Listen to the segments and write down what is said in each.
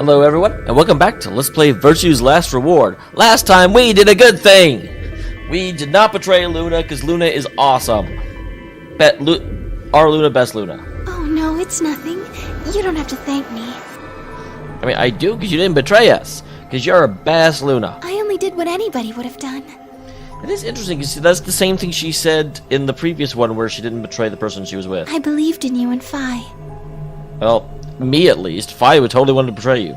Hello everyone, and welcome back to Let's Play Virtue's Last Reward. Last time we did a good thing! We did not betray Luna, because Luna is awesome. Our Luna, best Luna. Oh no, it's nothing. You don't have to thank me. I mean, I do, because you didn't betray us. Because you're a best Luna. I only did what anybody would have done. It is interesting, because that's the same thing she said in the previous one, where she didn't betray the person she was with. I believed in you and Phi. Well, me at least. Phi would totally want to betray you.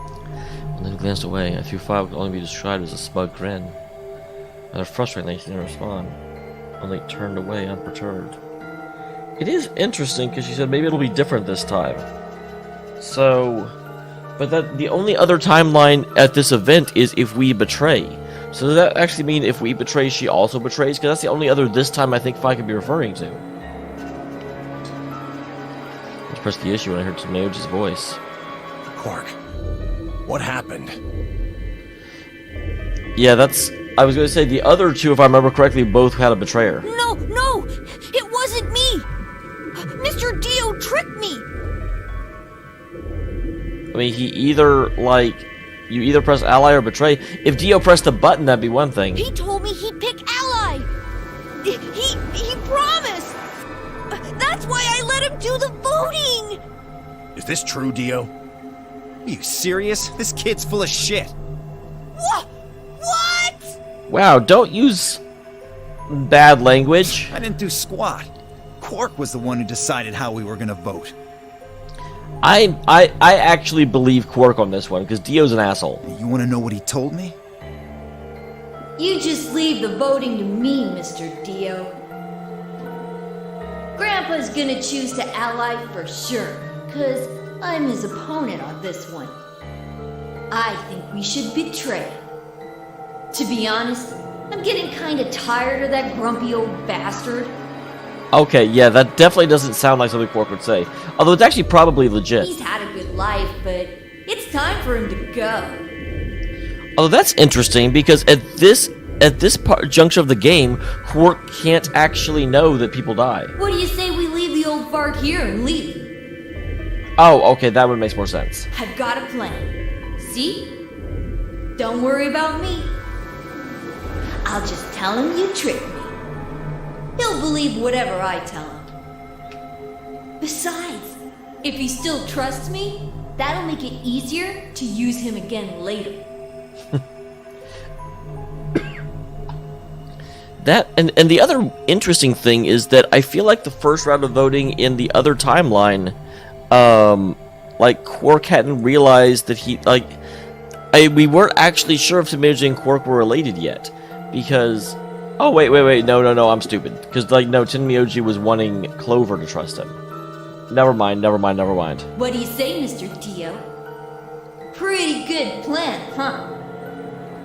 When Luna glanced away, I threw Phi would only be described as a smug grin. Rather frustratingly, she didn't respond. Only turned away unperturbed. It is interesting because she said maybe it'll be different this time. So, but that the only other timeline at this event is if we betray. So does that actually mean if we betray, she also betrays? Because that's the only other this time I think Phi could be referring to. I pressed the issue when I heard Dameol's voice. Quark, what happened? Yeah, I was going to say the other two, if I remember correctly, both had a betrayer. No, it wasn't me. Mr. Dio tricked me. I mean, he either, you either press ally or betray. If Dio pressed the button, that'd be one thing. He told me he'd pick ally. He promised. That's why I let him do the voting. Is this true, Dio? Are you serious? This kid's full of shit. What? Wow, don't use bad language. I didn't do squat. Quark was the one who decided how we were gonna vote. I actually believe Quark on this one, because Dio's an asshole. You wanna know what he told me? You just leave the voting to me, Mr. Dio. Grandpa's gonna choose to ally for sure, 'cause I'm his opponent on this one. I think we should betray. To be honest, I'm getting kinda tired of that grumpy old bastard. Okay, yeah, that definitely doesn't sound like something Quark would say. Although it's actually probably legit. He's had a good life, but it's time for him to go. Although that's interesting, because at this juncture of the game, Quark can't actually know that people die. What do you say we leave the old fart here and leave? Oh, okay, that would make more sense. I've got a plan. See? Don't worry about me. I'll just tell him you tricked me. He'll believe whatever I tell him. Besides, if he still trusts me, that'll make it easier to use him again later. That and the other interesting thing is that I feel like the first round of voting in the other timeline, Quark hadn't realized that we weren't actually sure if Dameol and Quark were related yet, because oh wait, no, I'm stupid, because Tenmyoji was wanting Clover to trust him. Never mind. What do you say, Mr. Dio? Pretty good plan, huh?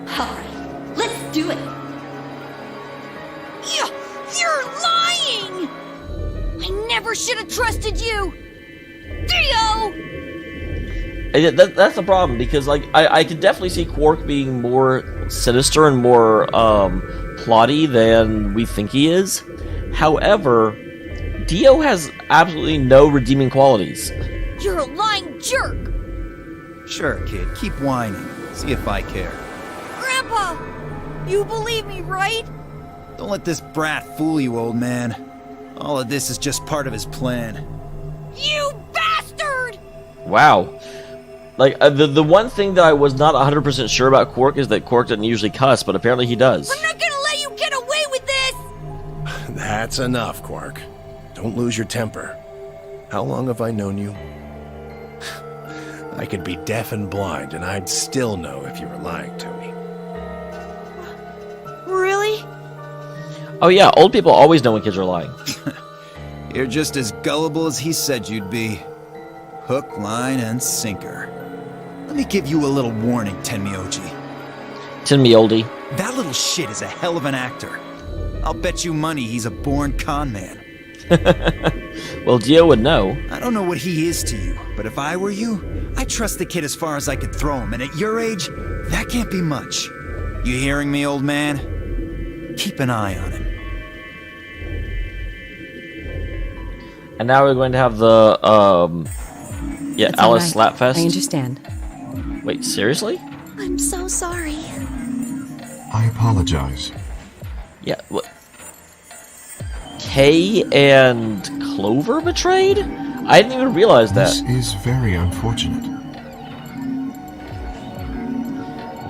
Alright, let's do it. You're lying. I never should have trusted you, Dio. That's the problem, because I could definitely see Quark being more sinister and more plotty than we think he is. However, Dio has absolutely no redeeming qualities. You're a lying jerk. Sure, kid, keep whining. See if I care. Grandpa, you believe me, right? Don't let this brat fool you, old man. All of this is just part of his plan. You bastard! Wow. The one thing that I was not 100% sure about Quark is that Quark doesn't usually cuss, but apparently he does. I'm not gonna let you get away with this! That's enough, Quark. Don't lose your temper. How long have I known you? I could be deaf and blind, and I'd still know if you were lying to me. Really? Oh yeah, old people always know when kids are lying. You're just as gullible as he said you'd be. Hook, line, and sinker. Let me give you a little warning, Tenmyoji. Tenmyoji. That little shit is a hell of an actor. I'll bet you money he's a born con man. Well, Dio would know. I don't know what he is to you, but if I were you, I'd trust the kid as far as I could throw him, and at your age, that can't be much. You hearing me, old man? Keep an eye on him. And now we're going to have the Yeah, It's all Alice right. Slapfest. I understand. Wait, seriously? I'm so sorry. I apologize. Yeah, what? Kay and Clover betrayed? I didn't even realize that. This is very unfortunate.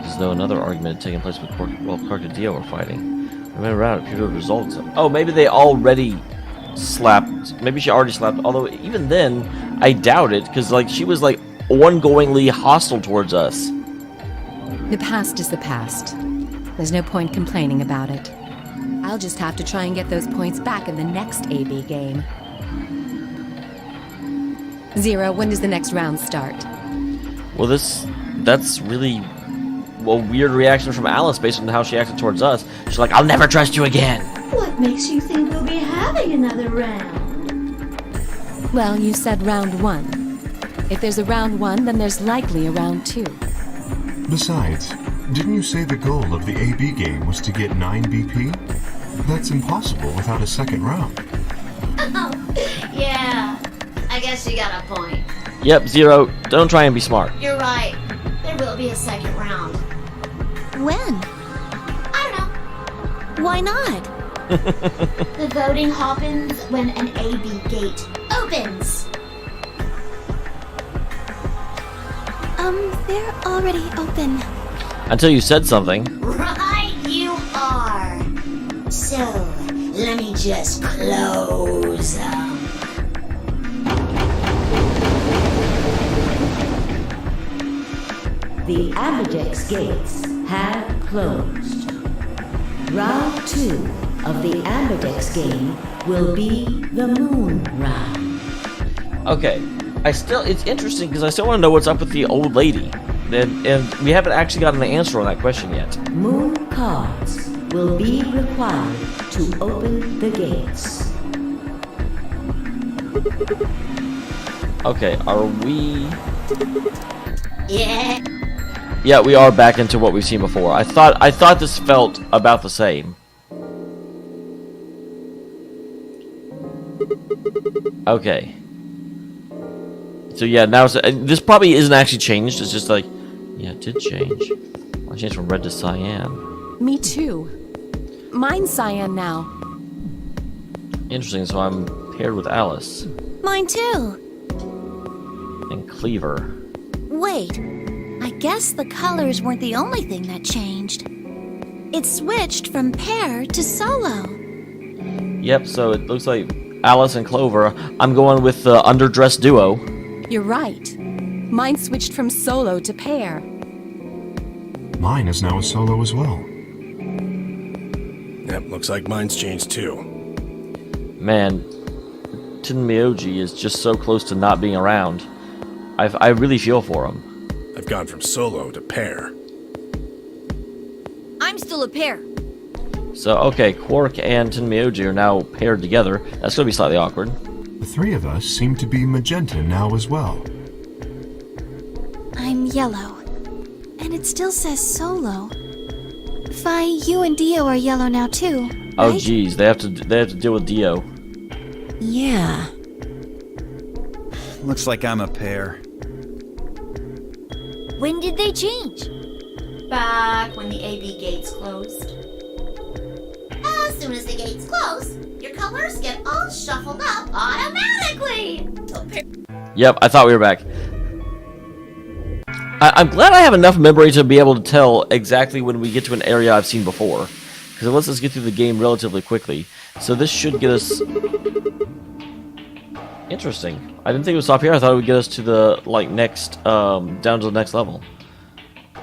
As though another argument had taken place with Quark, while Quark and Dio were fighting. I went around, it appeared to have resulted. Oh, maybe they already slapped. Maybe she already slapped. Although, even then, I doubt it, because, like, she was, like, ongoingly hostile towards us. The past is the past. There's no point complaining about it. I'll just have to try and get those points back in the next AB game. Zero, when does the next round start? Well, that's really a weird reaction from Alice based on how she acted towards us. She's like, I'll never trust you again. What makes you think we'll be having another round? Well, you said round 1. If there's a round 1, then there's likely a round 2. Besides, didn't you say the goal of the AB game was to get 9 BP? That's impossible without a second round. Yeah, I guess you got a point. Yep, Zero, don't try and be smart. You're right. There will be a second round. When? I don't know. Why not? The voting happens when an AB gate opens. They're already open. Until you said something. Right, you are. So, let me just close them. The Ambidex gates have closed. Round 2 of the Ambidex game will be the Moon Round. Okay, it's interesting because I still want to know what's up with the old lady. And we haven't actually gotten an answer on that question yet. Moon cards will be required to open the gates. Okay, are we... Yeah. Yeah, we are back into what we've seen before. I thought this felt about the same. Okay. So yeah, now this probably isn't actually changed. It's just like, yeah, it did change. I changed from red to cyan. Me too. Mine's cyan now. Interesting. So I'm paired with Alice Mine too. and Cleaver. Wait, I guess the colors weren't the only thing that changed. It switched from pair to solo. Yep. So it looks like Alice and Clover. I'm going with the underdressed duo. You're right. Mine switched from solo to pair. Mine is now a solo as well. Yep, looks like mine's changed too. Man, Dameol is just so close to not being around. I really feel for him. I've gone from solo to pair. I'm still a pair. So, okay, Quark and Dameol are now paired together. That's going to be slightly awkward. The three of us seem to be magenta now as well. I'm yellow. And it still says solo. Fi, you and Dio are yellow now too. Oh, right? geez, they have to deal with Dio. Yeah. Looks like I'm a pair. When did they change? Back when the AB gates closed. As soon as the gates close, your colors get all shuffled up automatically. Yep, I thought we were back. I'm glad I have enough memory to be able to tell exactly when we get to an area I've seen before. Because it lets us get through the game relatively quickly. So this should get us... Interesting. I didn't think it would stop here. I thought it would get us to the, like, next, down to the next level. I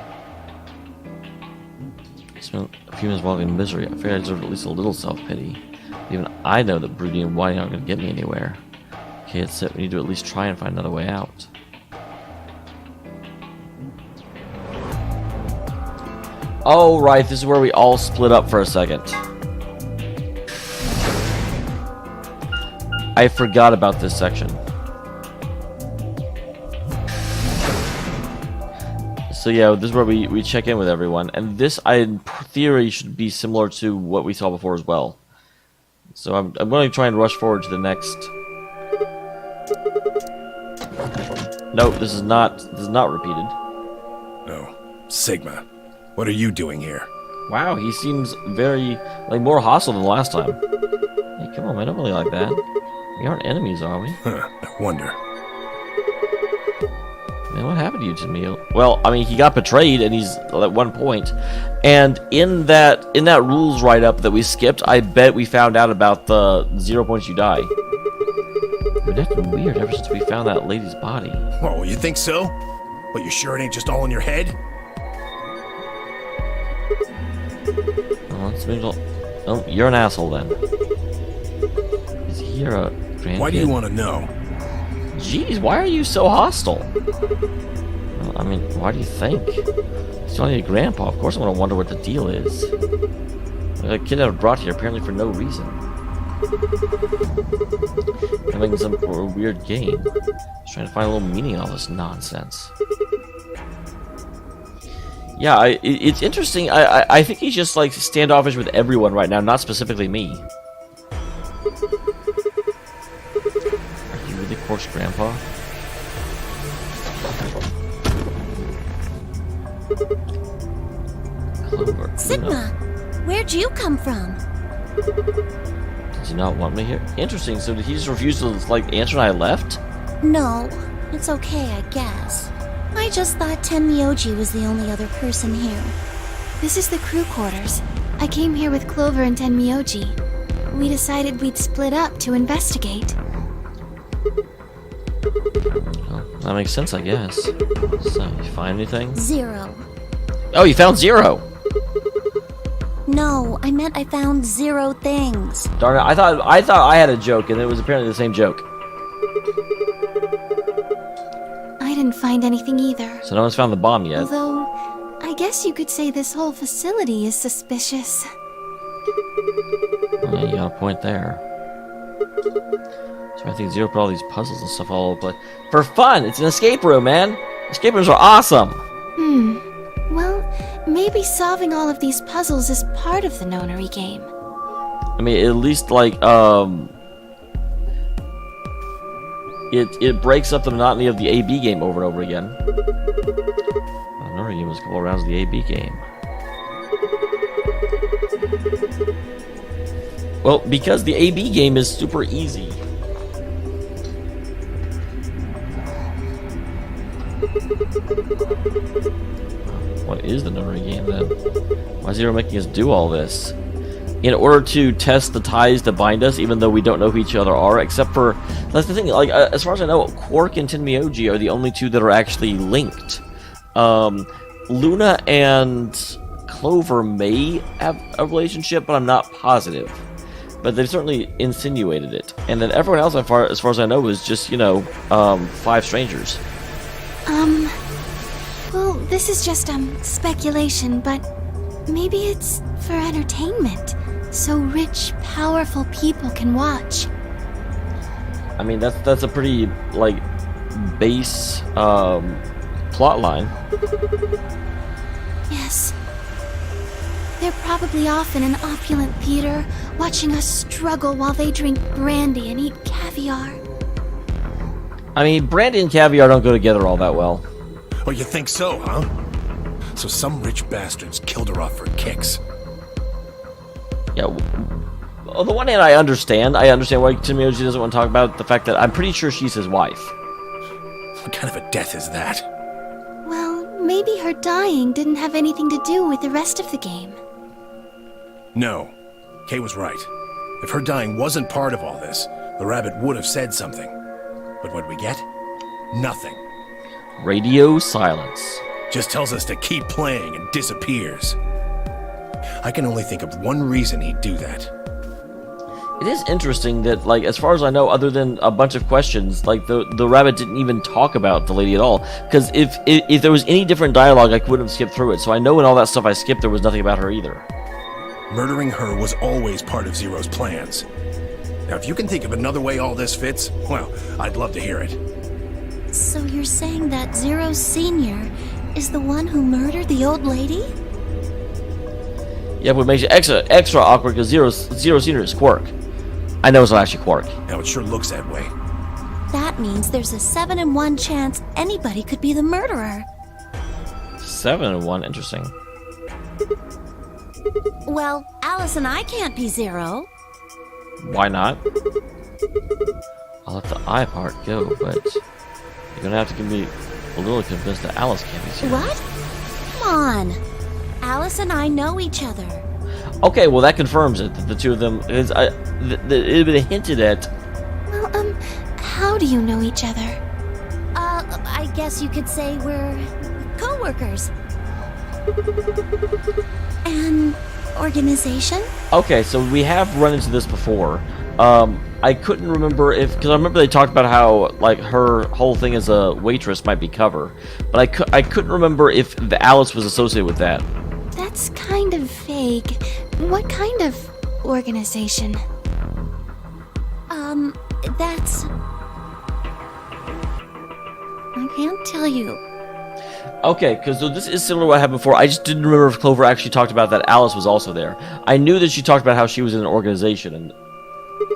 spent a few minutes walking in misery. I figured I deserved at least a little self-pity. Even I know that brooding and whining aren't going to get me anywhere. Okay, that's it. We need to at least try and find another way out. Oh, right. This is where we all split up for a second. I forgot about this section. So yeah, this is where we check in with everyone. And this, in theory, should be similar to what we saw before as well. So I'm going to try and rush forward to the next... Nope, this is not repeated. No. Sigma, what are you doing here? Wow, he seems very, like, more hostile than last time. Hey, come on, man, don't really like that. We aren't enemies, are we? Huh, I wonder. Man, what happened to you, Dameol? Well, I mean, he got betrayed, and he's at one point. And in that rules write-up that we skipped, I bet we found out about the 0 points you die. I mean, that's been weird ever since we found that lady's body. Oh, you think so? But you sure it ain't just all in your head? Well, let's move on. Oh, you're an asshole then. Is he a grandkid? Why do you want to know? Jeez, why are you so hostile? Well, I mean, why do you think? He's only a grandpa. Of course I'm gonna wonder what the deal is. Like a kid I was brought here apparently for no reason. Having some weird game. Just trying to find a little meaning in all this nonsense. Yeah, it's interesting. I think he's just like standoffish with everyone right now, not specifically me. Are you really Quark's grandpa? Clover. Sigma, where'd you come from? Did you not want me here? Interesting. So did he just refuse to like answer and I left? No, it's okay, I guess. I just thought Tenmyoji was the only other person here. This is the crew quarters. I came here with Clover and Tenmyoji. We decided we'd split up to investigate. Well, that makes sense, I guess. So, you find anything? 0. Oh, you found 0! No, I meant I found 0 things. Darn it, I thought I had a joke, and it was apparently the same joke. I didn't find anything either. So no one's found the bomb yet. Although, I guess you could say this whole facility is suspicious. Yeah, you got a point there. So I think 0 put all these puzzles and stuff all over the place. For fun! It's an escape room, man! Escape rooms are awesome! Well, maybe solving all of these puzzles is part of the nonary game. I mean, at least, like, It breaks up the monotony of the AB game over and over again. Another game was go around the AB game. Well, because the AB game is super easy. What is the notary game then? Why is Zero making us do all this? In order to test the ties that bind us, even though we don't know who each other are, except for, that's the thing, like, as far as I know, Quark and Tenmyoji are the only two that are actually linked. Luna and Clover may have a relationship, but I'm not positive. But they've certainly insinuated it. And then everyone else, as far as I know, is just, you know, 5 strangers. Well, this is just, speculation, but maybe it's for entertainment. So rich, powerful people can watch. I mean, that's a pretty, like, base, plot line. Yes. They're probably off in an opulent theater, watching us struggle while they drink brandy and eat caviar. I mean, brandy and caviar don't go together all that well. Oh, you think so, huh? So some rich bastards killed her off for kicks. Yeah, on the one hand, I understand why Tenmyoji doesn't want to talk about the fact that I'm pretty sure she's his wife. What kind of a death is that? Well, maybe her dying didn't have anything to do with the rest of the game. No. Kay was right. If her dying wasn't part of all this, the rabbit would have said something. But what'd we get? Nothing. Radio silence. Just tells us to keep playing and disappears. I can only think of one reason he'd do that. It is interesting that, like, as far as I know, other than a bunch of questions, like, the rabbit didn't even talk about the lady at all. Because if there was any different dialogue, I wouldn't have skipped through it. So I know in all that stuff I skipped, there was nothing about her either. Murdering her was always part of Zero's plans. Now, if you can think of another way all this fits, well, I'd love to hear it. So you're saying that Zero Sr. is the one who murdered the old lady? Yeah, what makes it extra awkward because Zero Senior is Quark. I know it's not actually Quark. Now, it sure looks that way. That that means there's a 7 in 1 chance anybody could be the murderer. 7 in 1, interesting. Well, Alice and I can't be 0. Why not? I'll let the I part go, but you're gonna have to give me a little convinced that Alice can't be 0. What? Come on. Alice and I know each other. Okay, well that confirms it. That the two of them is it had been hinted at. Well, how do you know each other? I guess you could say we're co-workers. An organization? Okay, so we have run into this before. I couldn't remember because I remember they talked about how like her whole thing as a waitress might be cover, but I couldn't remember if the Alice was associated with that. That's kind of vague. What kind of organization? That's... I can't tell you. Okay, because this is similar to what happened before. I just didn't remember if Clover actually talked about that Alice was also there. I knew that she talked about how she was in an organization, and... What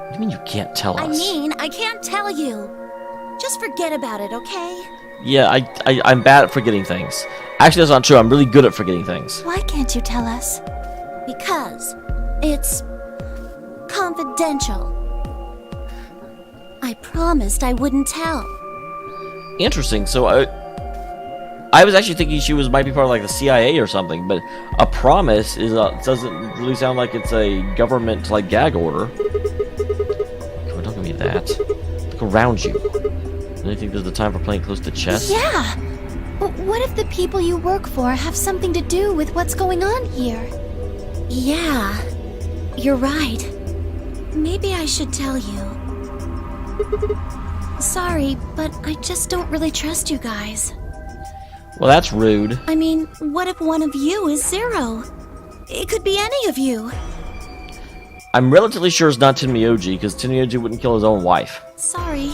do you mean you can't tell us? I can't tell you. Just forget about it, okay? Yeah, I'm bad at forgetting things. Actually, that's not true. I'm really good at forgetting things. Why can't you tell us? Because it's confidential. I promised I wouldn't tell. Interesting. So I was actually thinking she might be part of like the CIA or something, but a promise doesn't really sound like it's a government like gag order. Come on, don't give me that. Look around you. Don't you think there's the time for playing close to chess? Yeah! But what if the people you work for have something to do with what's going on here? Yeah, you're right. Maybe I should tell you. Sorry, but I just don't really trust you guys. Well, that's rude. I mean, what if one of you is 0? It could be any of you. I'm relatively sure it's not Tenmyoji, because Tenmyoji wouldn't kill his own wife. Sorry.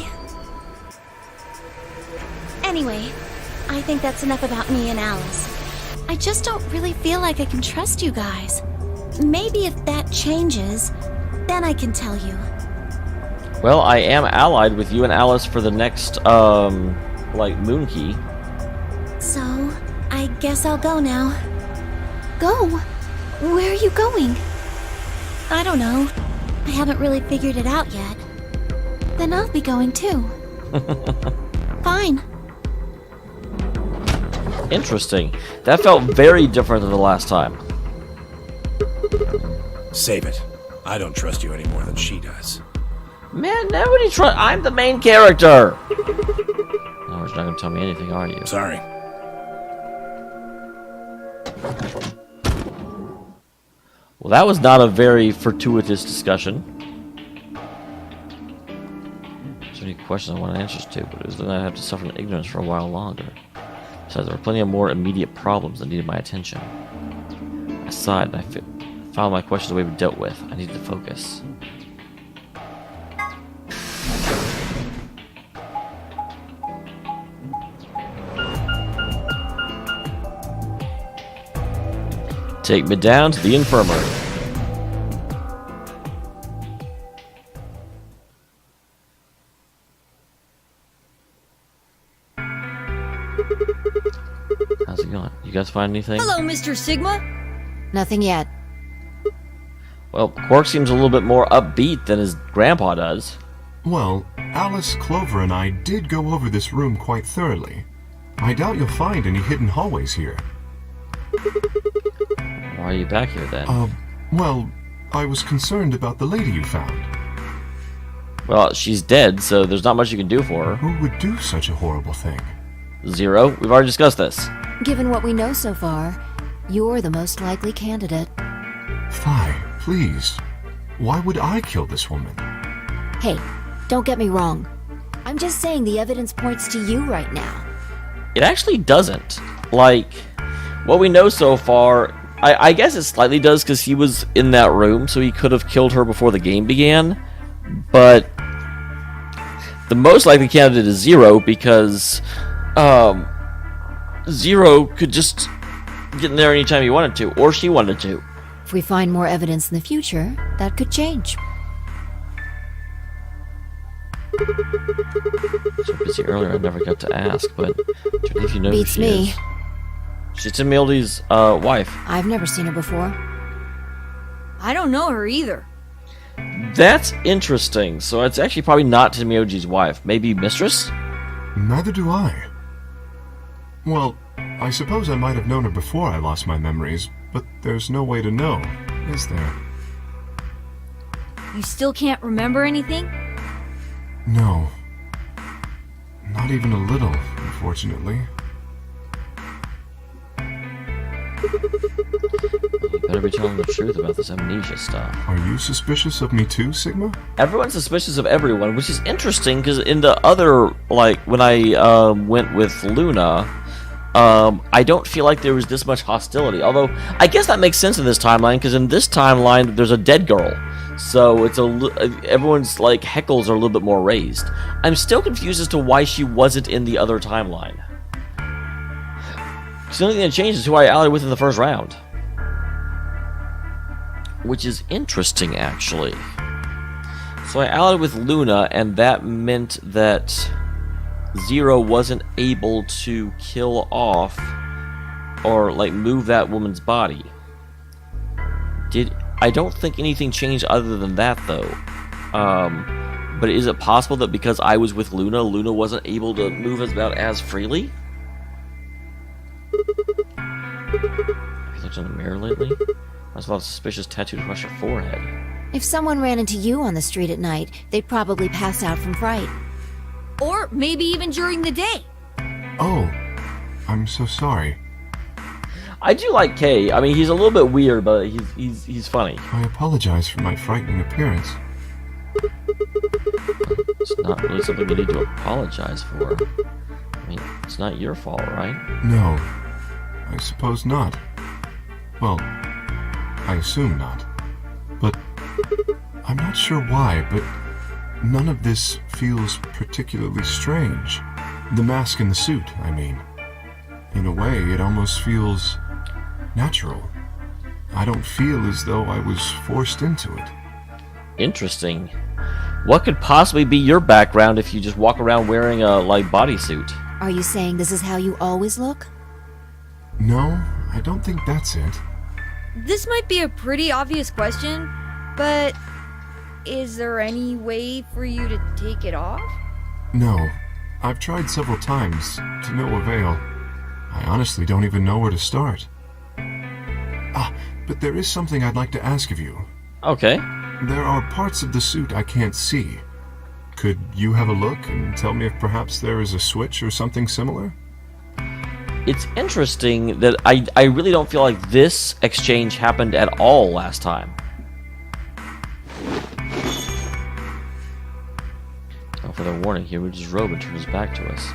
Anyway, I think that's enough about me and Alice. I just don't really feel like I can trust you guys. Maybe if that changes, then I can tell you. Well, I am allied with you and Alice for the next, like, moon key. So, I guess I'll go now. Go? Where are you going? I don't know. I haven't really figured it out yet. Then I'll be going too. Fine. Interesting. That felt very different than the last time. Save it. I don't trust you any more than she does. Man, nobody trust. I'm the main character. No, you're not gonna tell me anything, are you? Sorry. Well, that was not a very fortuitous discussion. There's any questions I want answers to, but it was then I'd have to suffer in ignorance for a while longer. Besides, there were plenty of more immediate problems that needed my attention. I sighed, and I found my questions the way we dealt with. I needed to focus. Take me down to the infirmary. How's it going? You guys find anything? Hello, Mr. Sigma. Nothing yet. Well, Quark seems a little bit more upbeat than his grandpa does. Well, Alice, Clover, and I did go over this room quite thoroughly. I doubt you'll find any hidden hallways here. Why are you back here then? Well, I was concerned about the lady you found. Well, she's dead, so there's not much you can do for her. Who would do such a horrible thing? 0. We've already discussed this. Given what we know so far, you're the most likely candidate. Phi, please. Why would I kill this woman? Hey, don't get me wrong. I'm just saying the evidence points to you right now. It actually doesn't. Like, what we know so far, I guess it slightly does because he was in that room, so he could have killed her before the game began. But the most likely candidate is 0 because 0 could just get in there anytime he wanted to, or she wanted to. If we find more evidence in the future, that could change. So busy earlier, I never got to ask, but if you know who Beats she me. is. She's Dameol's wife. I've never seen her before. I don't know her either. That's interesting. So it's actually probably not Dameol's wife. Maybe mistress? Neither do I. Well, I suppose I might have known her before I lost my memories, but there's no way to know, is there? You still can't remember anything? No. Not even a little, unfortunately. You better be telling the truth about this amnesia stuff. Are you suspicious of me too, Sigma? Everyone's suspicious of everyone, which is interesting because in the other, like, when I went with Luna, I don't feel like there was this much hostility. Although, I guess that makes sense in this timeline, because in this timeline, there's a dead girl. So, it's everyone's, like, heckles are a little bit more raised. I'm still confused as to why she wasn't in the other timeline. Because the only thing that changed is who I allied with in the first round. Which is interesting, actually. So I allied with Luna, and that meant that Zero wasn't able to kill off or, like, move that woman's body. I don't think anything changed other than that, though. But is it possible that because I was with Luna, Luna wasn't able to move about as freely? Have you looked in the mirror lately? There's a lot of suspicious tattooed across your forehead. If someone ran into you on the street at night, they'd probably pass out from fright. Or maybe even during the day. Oh, I'm so sorry. I do like Kay. I mean, he's a little bit weird, but he's funny. I apologize for my frightening appearance. It's not really something you need to apologize for. I mean, it's not your fault, right? No, I suppose not. Well, I assume not. But I'm not sure why, but none of this feels particularly strange. The mask and the suit, I mean. In a way, it almost feels natural. I don't feel as though I was forced into it. Interesting. What could possibly be your background if you just walk around wearing a, like, bodysuit? Are you saying this is how you always look? No, I don't think that's it. This might be a pretty obvious question, but is there any way for you to take it off? No, I've tried several times, to no avail. I honestly don't even know where to start. But there is something I'd like to ask of you. Okay. There are parts of the suit I can't see. Could you have a look and tell me if perhaps there is a switch or something similar? It's interesting that I really don't feel like this exchange happened at all last time. Oh, for the warning, he removed his robe and turned his back to us.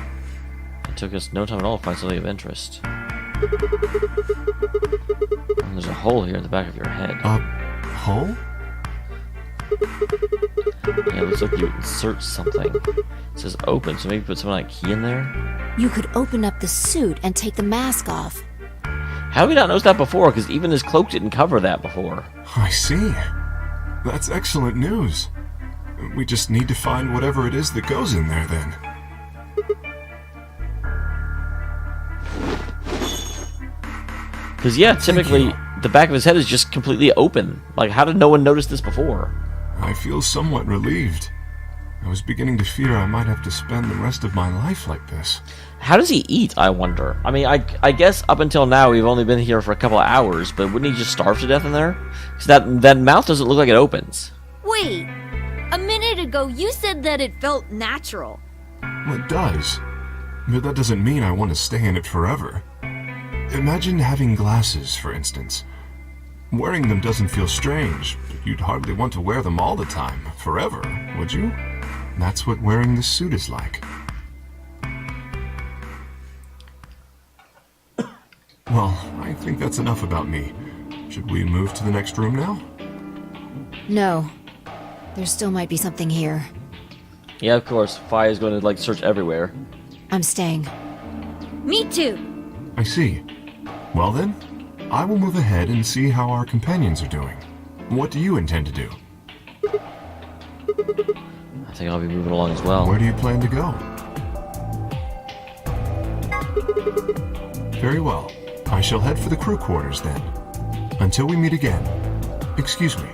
It took us no time at all to find something of interest. And there's a hole here in the back of your head. A hole? Yeah, it looks like you insert something. It says open, so maybe put some like key in there? You could open up the suit and take the mask off. How have we not noticed that before? Because even his cloak didn't cover that before. I see. That's excellent news. We just need to find whatever it is that goes in there, then. Because, yeah, typically the back of his head is just completely open. Like, how did no one notice this before? I feel somewhat relieved. I was beginning to fear I might have to spend the rest of my life like this. How does he eat, I wonder? I mean, I guess up until now we've only been here for a couple of hours, but wouldn't he just starve to death in there? Because that mouth doesn't look like it opens. Wait, a minute ago you said that it felt natural. Well, it does. But that doesn't mean I want to stay in it forever. Imagine having glasses, for instance. Wearing them doesn't feel strange, but you'd hardly want to wear them all the time, forever, would you? That's what wearing this suit is like. Well, I think that's enough about me. Should we move to the next room now? No. There still might be something here. Yeah, of course. Fi is going to, like, search everywhere. I'm staying. Me too. I see. Well then, I will move ahead and see how our companions are doing. What do you intend to do? I think I'll be moving along as well. Where do you plan to go? Very well. I shall head for the crew quarters then. Until we meet again. Excuse me.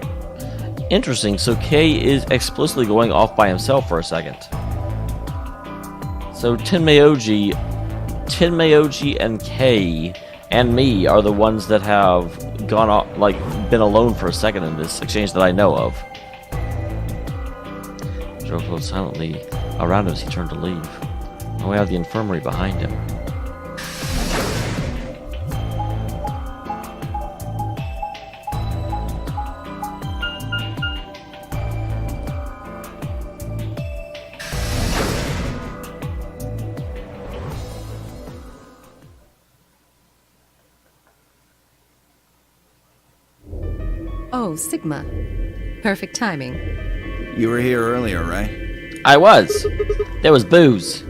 Interesting, so Kay is explicitly going off by himself for a second. So Tenmayoji and Kay and me are the ones that have gone off, like, been alone for a second in this exchange that I know of. Joe flowed silently around him as he turned to leave. Now we have the infirmary behind him. Oh, Sigma. Perfect timing. You were here earlier, right? I was. There was booze.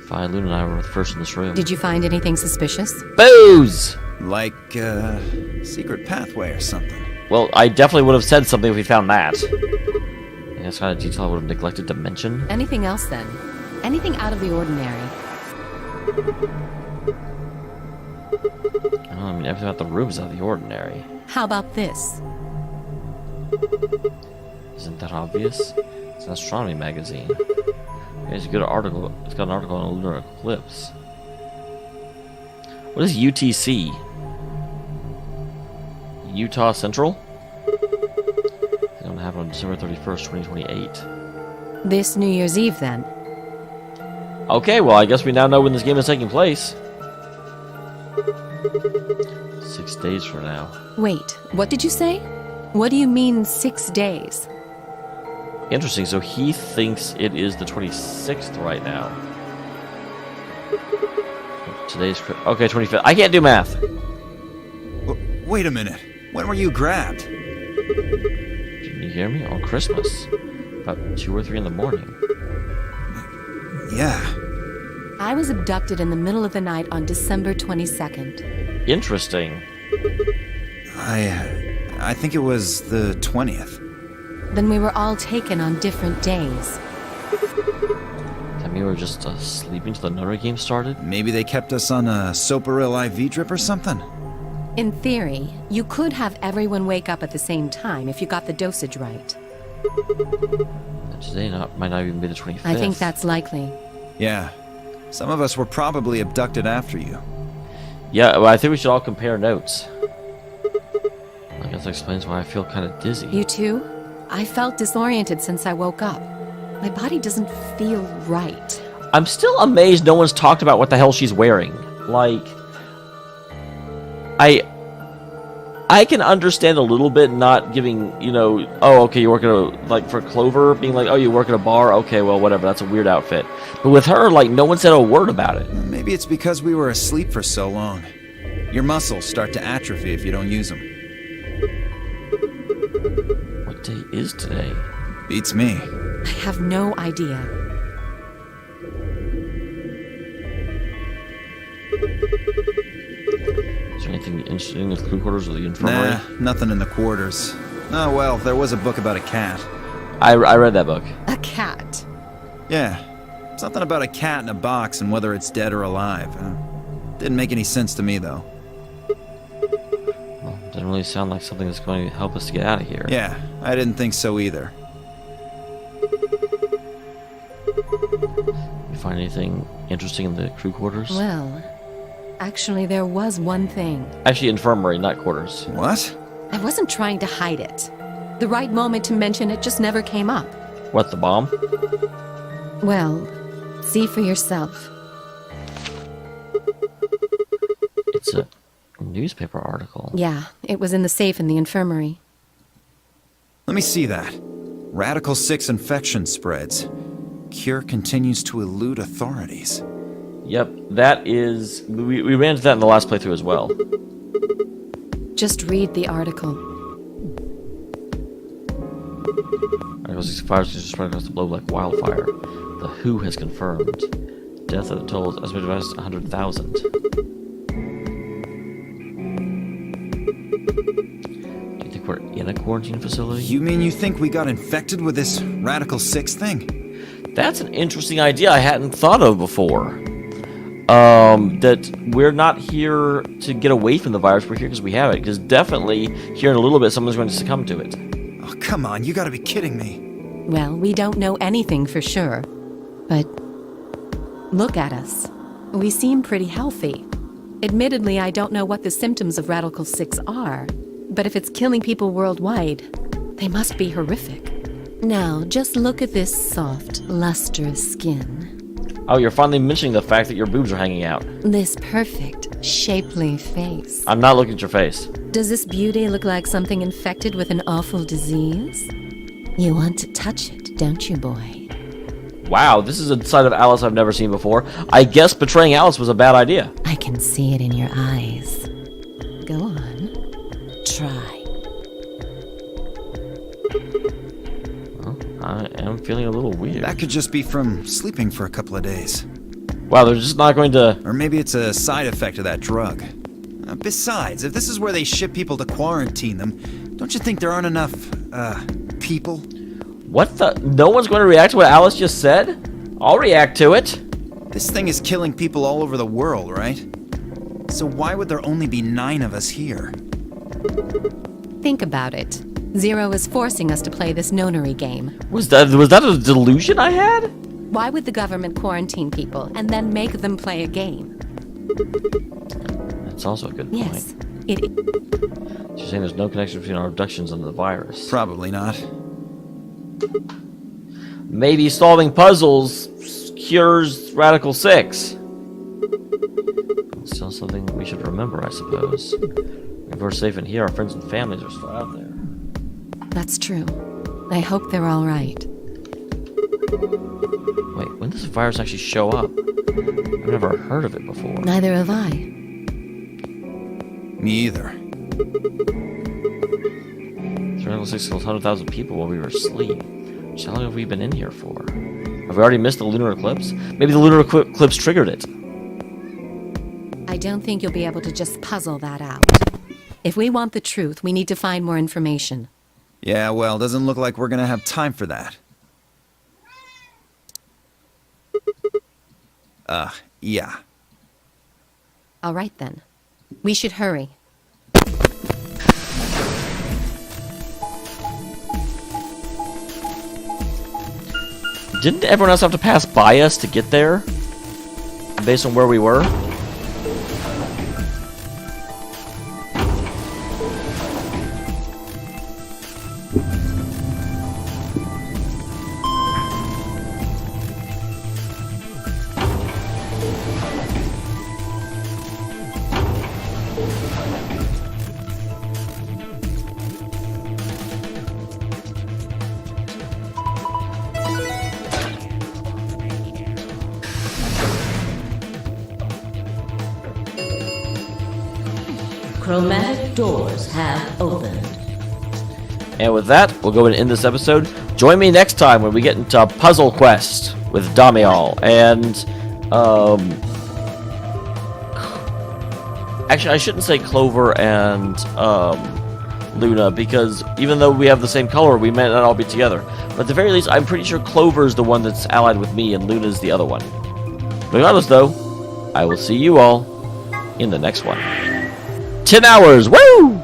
Phi, Luna and I were the first in this room. Did you find anything suspicious? Booze! Like, secret pathway or something. Well, I definitely would have said something if we found that. That's kind of detail I would have neglected to mention. Anything else then? Anything out of the ordinary? Oh, I mean, everything about the room is out of the ordinary. How about this? Isn't that obvious? It's an astronomy magazine. It's a good article. It's got an article on a lunar eclipse. What is UTC? Utah Central? It's going to happen on December 31st, 2028. This New Year's Eve then? Okay, well, I guess we now know when this game is taking place. 6 days from now. Wait, what did you say? What do you mean 6 days? Interesting, so he thinks it is the 26th right now. Today's... Okay, 25th. I can't do math. Wait a minute. When were you grabbed? Didn't you hear me? On Christmas. About 2 or 3 in the morning. Yeah. I was abducted in the middle of the night on December 22nd. Interesting. I think it was the 20th. Then we were all taken on different days. That mean we were just sleeping till the Notre game started? Maybe they kept us on a Soparil IV drip or something? In theory, you could have everyone wake up at the same time if you got the dosage right. Today might not even be the 25th. I think that's likely. Yeah. Some of us were probably abducted after you. Yeah, well, I think we should all compare notes. I guess that explains why I feel kind of dizzy. You too? I felt disoriented since I woke up. My body doesn't feel right. I'm still amazed no one's talked about what the hell she's wearing. Like, I can understand a little bit not giving, you know, oh, okay, you work at a, like, for Clover, being like, oh, you work at a bar? Okay, well, whatever, that's a weird outfit. But with her, like, no one said a word about it. Maybe it's because we were asleep for so long. Your muscles start to atrophy if you don't use them. What day is today? Beats me. I have no idea. Is there anything interesting in the crew quarters or the infirmary? Nah, nothing in the quarters. Oh, well, there was a book about a cat. I read that book. A cat? Yeah. Something about a cat in a box and whether it's dead or alive. Didn't make any sense to me, though. Well, doesn't really sound like something that's going to help us to get out of here. Yeah, I didn't think so either. You find anything interesting in the crew quarters? Well, actually, there was one thing. Actually, infirmary, not quarters. What? I wasn't trying to hide it. The right moment to mention it just never came up. What, the bomb? Well, see for yourself. It's a newspaper article. Yeah, it was in the safe in the infirmary. Let me see that. Radical 6 infection spreads. Cure continues to elude authorities. Yep, that is... We ran into that in the last playthrough as well. Just read the article. Article 65 is just spread across the globe like wildfire. The WHO has confirmed. Death at the toll is estimated at 100,000. Do you think we're in a quarantine facility? You mean you think we got infected with this Radical 6 thing? That's an interesting idea I hadn't thought of before. That we're not here to get away from the virus, we're here because we have it. Because definitely, here in a little bit, someone's going to succumb to it. Oh, come on, you gotta be kidding me. Well, we don't know anything for sure. But look at us. We seem pretty healthy. Admittedly, I don't know what the symptoms of Radical 6 are. But if it's killing people worldwide, they must be horrific. Now, just look at this soft, lustrous skin. Oh, you're finally mentioning the fact that your boobs are hanging out. This perfect, shapely face. I'm not looking at your face. Does this beauty look like something infected with an awful disease? You want to touch it, don't you, boy? Wow, this is a side of Alice I've never seen before. I guess betraying Alice was a bad idea. I can see it in your eyes. Go on. Try. Well, I am feeling a little weird. That could just be from sleeping for a couple of days. Wow, they're just not going to... Or maybe it's a side effect of that drug. Besides, if this is where they ship people to quarantine them, don't you think there aren't enough, people? What the? No one's going to react to what Alice just said? I'll react to it. This thing is killing people all over the world, right? So why would there only be 9 of us here? Think about it. Zero is forcing us to play this nonary game. Was that a delusion I had? Why would the government quarantine people and then make them play a game? That's also a good point. Yes, it is. You're saying there's no connection between our abductions and the virus. Probably not. Maybe solving puzzles cures Radical 6. Still something we should remember, I suppose. If we're safe in here, our friends and families are still out there. That's true. I hope they're all right. Wait, when does the virus actually show up? I've never heard of it before. Neither have I. Me either. Radical 6 killed 100,000 people while we were asleep. How long have we been in here for? Have we already missed the lunar eclipse? Maybe the lunar eclipse triggered it. I don't think you'll be able to just puzzle that out. If we want the truth, we need to find more information. Yeah, well, doesn't look like we're gonna have time for that. Yeah. All right, then. We should hurry. Didn't everyone else have to pass by us to get there? Based on where we were? Chromatic doors have opened. And with that, we'll go ahead and end this episode. Join me next time when we get into Puzzle Quest with Dameol. And, actually, I shouldn't say Clover and, Luna, because even though we have the same color, we may not all be together. But at the very least, I'm pretty sure Clover's the one that's allied with me, and Luna's the other one. Regardless, though, I will see you all in the next one. 10 hours! Woo!